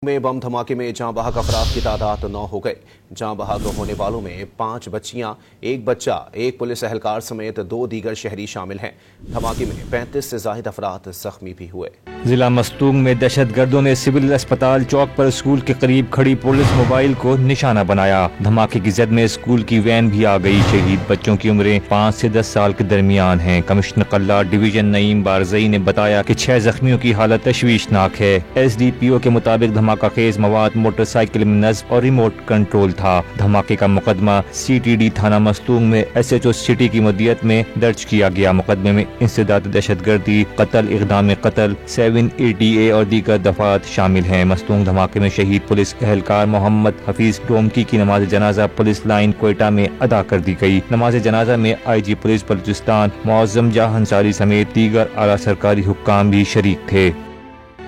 میں بم دھماکے میں جاں بحق افراد کی تعداد 9 ہو گئے۔ جاں بحق ہونے والوں میں 5 بچیاں، 1 بچہ، 1 پولیس اہلکار سمیت 2 دیگر شہری شامل ہیں۔ دھماکے میں 35 سے زائد افراد زخمی بھی ہوئے۔ ضلع مستونگ میں دہشت گردوں نے سول اسپتال چوک پر اسکول کے قریب کھڑی پولیس موبائل کو نشانہ بنایا۔ دھماکے کی زد میں اسکول کی وین بھی آ گئی۔ شہید بچوں کی عمریں 5 سے 10 سال کے درمیان ہیں۔ کمشنر قلعہ ڈویژن نعیم بارزئی نے بتایا کہ 6 زخمیوں کی حالت تشویشناک ہے۔ SDPO کے مطابق دھماکہ خیز مواد موٹر سائیکل میں نصب اور ریموٹ کنٹرول تھا۔ دھماکے کا مقدمہ CTD تھانہ مستونگ میں SHO سٹی کی مدیریت میں درج کیا گیا۔ مقدمے میں انسداد دہشت گردی، قتل، اقدام قتل، 7ATA اور دیگر دفعات شامل ہیں۔ مستونگ دھماکے میں شہید پولیس اہلکار محمد حفیظ ٹومکی کی نماز جنازہ پولیس لائن کوئٹہ میں ادا کر دی گئی۔ نماز جنازہ میں IG پولیس بلوچستان معظم جاں انصاری سمیت دیگر اعلیٰ سرکاری حکام بھی شریک تھے۔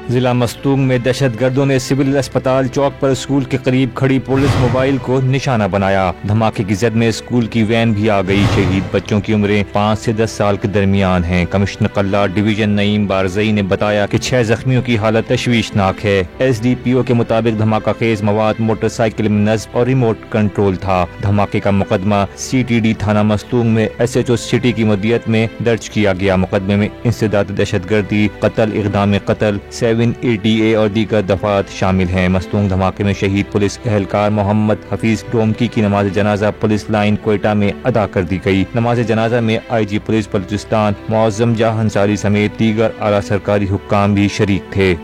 ضلع مستونگ میں دہشت گردوں نے سول اسپتال چوک پر اسکول کے قریب کھڑی پولیس موبائل کو نشانہ بنایا۔ دھماکے کی زد میں اسکول کی وین بھی آ گئی۔ شہید بچوں کی عمریں 5 سے 10 سال کے درمیان ہیں۔ کمشنر قلعہ ڈویژن نعیم بارزئی نے بتایا کہ 6 زخمیوں کی حالت تشویشناک ہے۔ SDPO کے مطابق دھماکہ خیز مواد موٹر سائیکل میں نصب اور ریموٹ کنٹرول تھا۔ دھماکے کا مقدمہ CTD تھانہ مستونگ میں SHO سٹی کی مدیریت میں درج کیا گیا۔ مقدمے میں انسداد دہشت گردی، قتل، اقدام قتل، 7ATA اور دیگر دفعات شامل ہیں۔ مستونگ دھماکے میں شہید پولیس اہلکار محمد حفیظ ٹومکی کی نماز جنازہ پولیس لائن کوئٹہ میں ادا کر دی گئی۔ نماز جنازہ میں IG پولیس بلوچستان معظم جاں انصاری سمیت دیگر اعلیٰ سرکاری حکام بھی شریک تھے۔